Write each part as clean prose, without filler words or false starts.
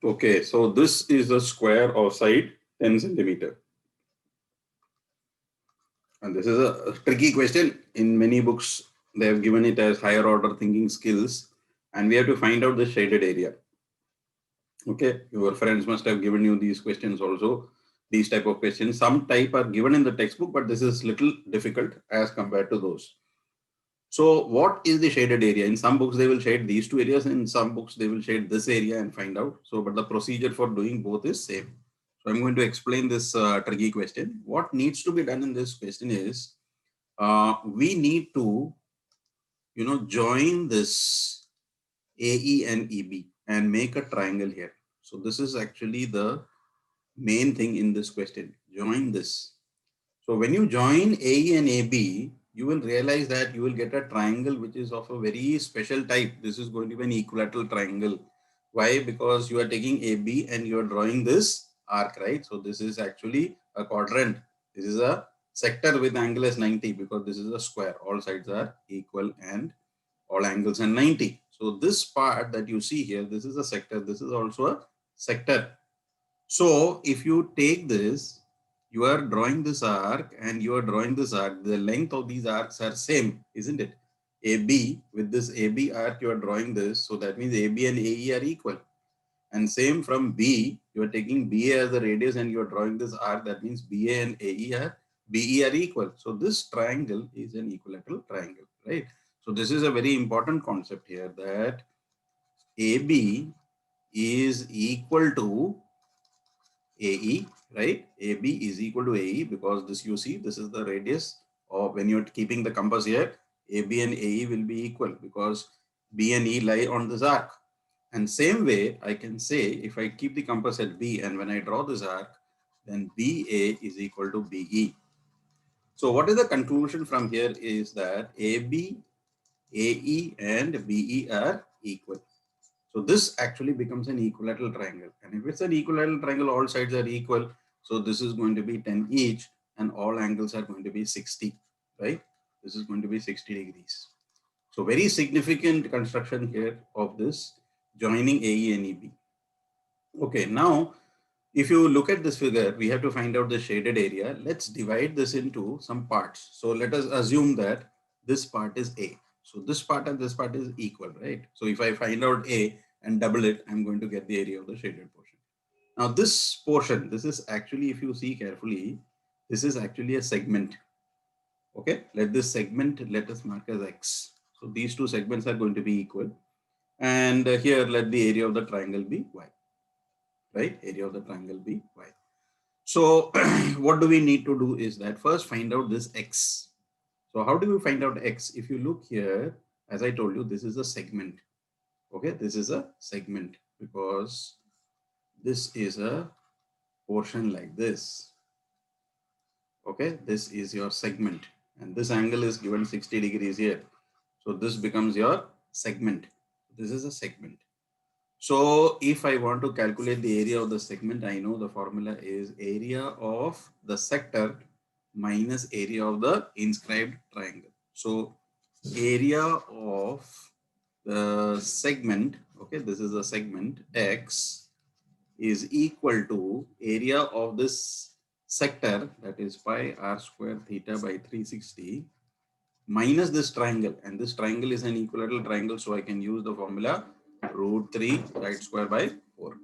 Okay, so this is the square of side 10 centimeter. And this is a tricky question. In many books, they have given it as higher order thinking skills, and we have to find out the shaded area. Okay, your friends must have given you these questions also, these type of questions. Some type are given in the textbook, but this is little difficult as compared to those. So what is the shaded area? In some books, they will shade these two areas. In some books, they will shade this area and find out. So, but the procedure for doing both is same. So I'm going to explain this tricky question. What needs to be done in this question is, we need to, join this AE and EB and make a triangle here. So this is actually the main thing in this question. Join this. So when you join AE and AB, you will realize that you will get a triangle which is of a very special type. This is going to be an equilateral triangle. Why? Because you are taking AB and you are drawing this arc, right? So this is actually a quadrant. This is a sector with angle as 90 because this is a square. All sides are equal and all angles are 90. So this part that you see here, this is a sector. This is also a sector. So if you take this, you are drawing this arc and you are drawing this arc. The length of these arcs are same, isn't it? AB, with this AB arc, you are drawing this. So that means AB and AE are equal. And same from B, you are taking BA as the radius and you are drawing this arc. That means BA and BE are equal. So this triangle is an equilateral triangle, right? So this is a very important concept here, that AB is equal to AE, right? AB is equal to AE because this, you see, this is the radius of, when you're keeping the compass here, AB and AE will be equal because B and E lie on this arc. And same way, I can say, if I keep the compass at B and when I draw this arc, then BA is equal to BE. So what is the conclusion from here is that AB, AE and BE are equal. So this actually becomes an equilateral triangle. And if it's an equilateral triangle, all sides are equal. So this is going to be 10 each and all angles are going to be 60, right? This is going to be 60 degrees. So very significant construction here of this joining AE and EB. Okay, now if you look at this figure, we have to find out the shaded area. Let's divide this into some parts. So let us assume that this part is A. So this part and this part is equal, right? So if I find out A and double it, I'm going to get the area of the shaded portion. Now this portion, this is actually, if you see carefully, this is actually a segment. Okay, let this segment, let us mark as X. So these two segments are going to be equal. And here, let the area of the triangle be Y, right? Area of the triangle be Y. So what do we need to do is that first find out this X. So how do we find out X? If you look here, as I told you, this is a segment. Okay, this is a segment because this is a portion like this. Okay, this is your segment and this angle is given 60 degrees here. So this becomes your segment. This is a segment. So if I want to calculate the area of the segment, I know the formula is area of the sector minus area of the inscribed triangle. So area of the segment, okay, this is the segment X, is equal to area of this sector, that is pi r square theta by 360 minus this triangle, and this triangle is an equilateral triangle, so I can use the formula root 3 right square by 4.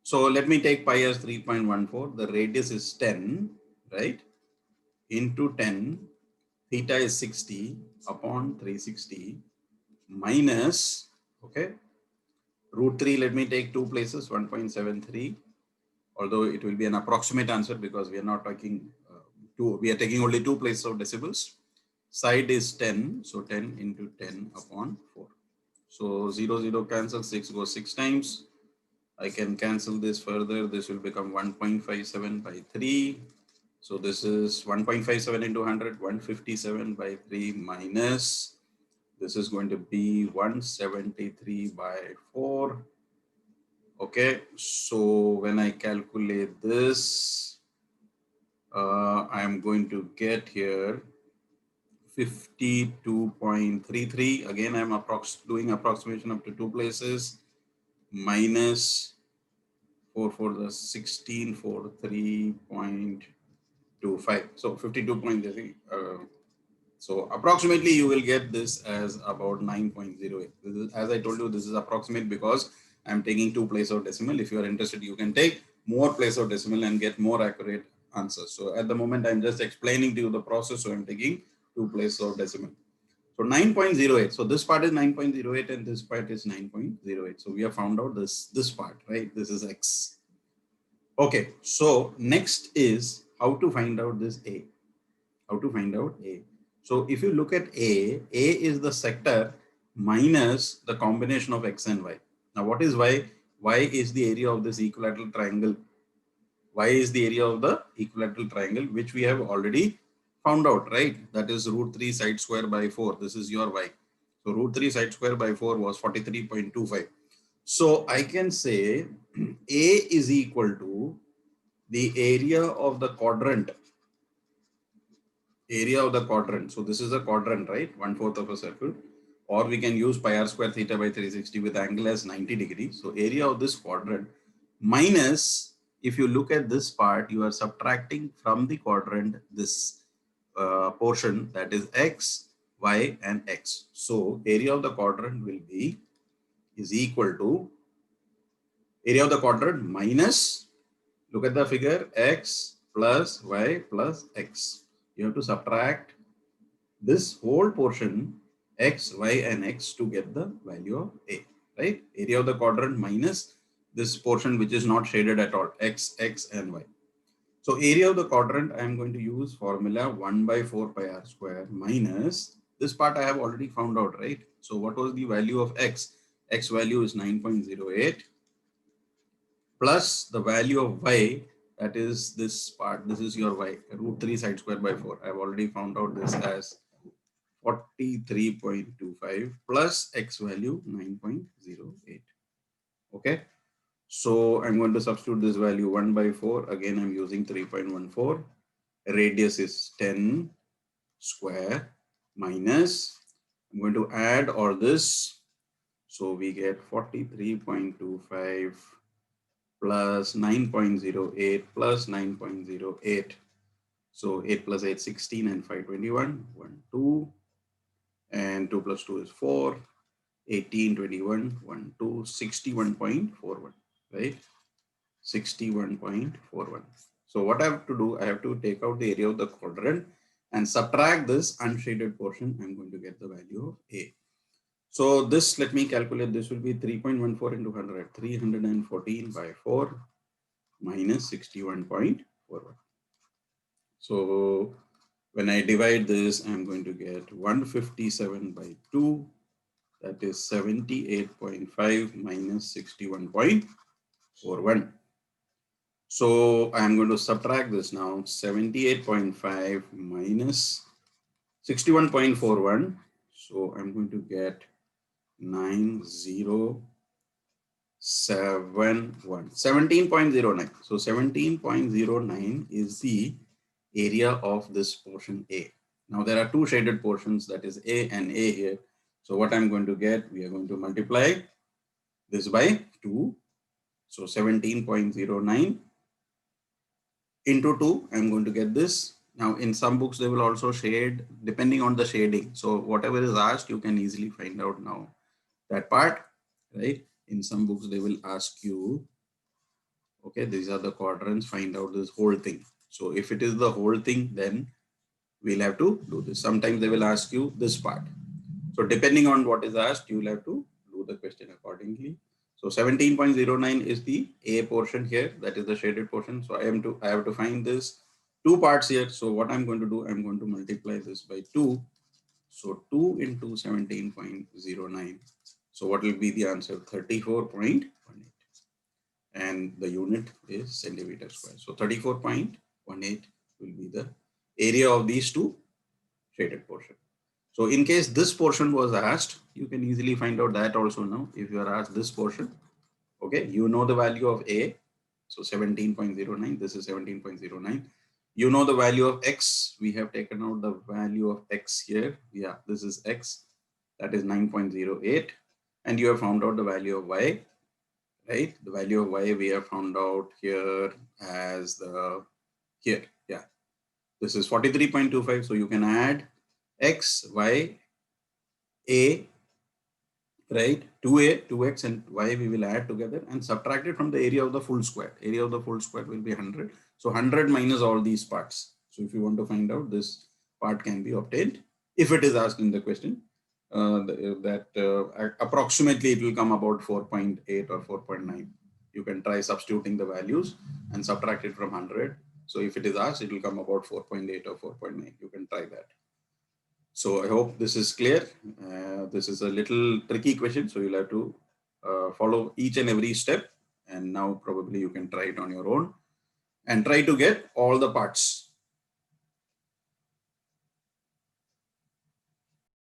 So let me take pi as 3.14. The radius is 10, right? Into 10, theta is 60 upon 360 minus, okay, root 3. Let me take two places, 1.73. Although it will be an approximate answer because we are not taking we are taking only two places of decibels. Side is 10, so 10 into 10 upon 4. So 0, 0 cancel, 6 goes 6 times. I can cancel this further. This will become 1.57 by 3. So this is 1.57 into 100, 157 by 3 minus, this is going to be 173 by 4. Okay, so when I calculate this, I am going to get here 52.33. Again, I'm doing approximation up to two places minus 4 for the 16 for 3.25. So 52.3. So approximately you will get this as about 9.08. This is, as I told you, this is approximate because I'm taking 2 place of decimal. If you are interested, you can take more place of decimal and get more accurate answers. So at the moment, I'm just explaining to you the process. So I'm taking 2 place of decimal. So 9.08. So this part is 9.08 and this part is 9.08. So we have found out this part, right? This is X. Okay. So next is how to find out this A. How to find out A. So if you look at A is the sector minus the combination of X and Y. Now what is Y? Y is the area of this equilateral triangle. Y is the area of the equilateral triangle, which we have already found out, right? That is root 3 side square by 4. This is your Y. So root 3 side square by 4 was 43.25. So I can say A is equal to the area of the quadrant. Area of the quadrant. So this is a quadrant, right? 1/4 of a circle. Or we can use pi r square theta by 360 with angle as 90 degrees. So area of this quadrant minus, if you look at this part, you are subtracting from the quadrant this portion, that is X, Y and X. So area of the quadrant will be is equal to area of the quadrant minus, look at the figure, X plus Y plus X. You have to subtract this whole portion X, Y and X to get the value of A, right? Area of the quadrant minus this portion which is not shaded at all, X, X and Y. So area of the quadrant, I am going to use formula 1/4 pi r square minus this part I have already found out, right? So what was the value of X? X value is 9.08 plus the value of Y, that is this part. This is your Y, root 3 side square by 4. I have already found out this as 43.25 plus X value 9.08. Okay. So I'm going to substitute this value 1/4. Again, I'm using 3.14. Radius is 10 square minus, I'm going to add all this. So we get 43.25 plus 9.08 plus 9.08. So 8 plus 8, 16 and 5, 21, 1, 2. And 2 plus 2 is 4. 18, 21, 1, 2, 61.41, right? 61.41. So what I have to do, I have to take out the area of the quadrant and subtract this unshaded portion. I'm going to get the value of A. So this, let me calculate, this will be 3.14 into 100, 314 by 4 minus 61.41. So when I divide this, I'm going to get 157 by 2. That is 78.5 minus 61.41. So I'm going to subtract this now. 78.5 minus 61.41. So I'm going to get 9071. 17.09. So 17.09 is the area of this portion A. Now there are two shaded portions, that is A and A here. So what I'm going to get, we are going to multiply this by 2. So 17.09 into 2, I'm going to get this. Now in some books, they will also shade depending on the shading. So whatever is asked, you can easily find out now that part, right? In some books, they will ask you, okay, these are the quadrants, find out this whole thing. So if it is the whole thing, then we'll have to do this. Sometimes they will ask you this part. So depending on what is asked, you will have to do the question accordingly. So 17.09 is the A portion here. That is the shaded portion. So I have to find this two parts here. So what I'm going to do, I'm going to multiply this by 2. So 2 into 17.09. So what will be the answer? 34.18. And the unit is centimeter square. So 34.18 will be the area of these two shaded portion. So in case this portion was asked, you can easily find out that also now. If you are asked this portion, okay, you know the value of A. So 17.09, this is 17.09. You know the value of X. We have taken out the value of X here. Yeah, this is X. That is 9.08. And you have found out the value of Y, right? The value of y we have found out here as here. Yeah, this is 43.25. So you can add x, y, a, right? 2a, 2x and y we will add together and subtract it from the area of the full square. Area of the full square will be 100. So 100 minus all these parts. So if you want to find out, this part can be obtained if it is asked in the question. Approximately it will come about 4.8 or 4.9. You can try substituting the values and subtract it from 100. So if it is asked, it will come about 4.8 or 4.9. You can try that. So I hope this is clear. This is a little tricky question, so you'll have to follow each and every step. And now probably you can try it on your own and try to get all the parts.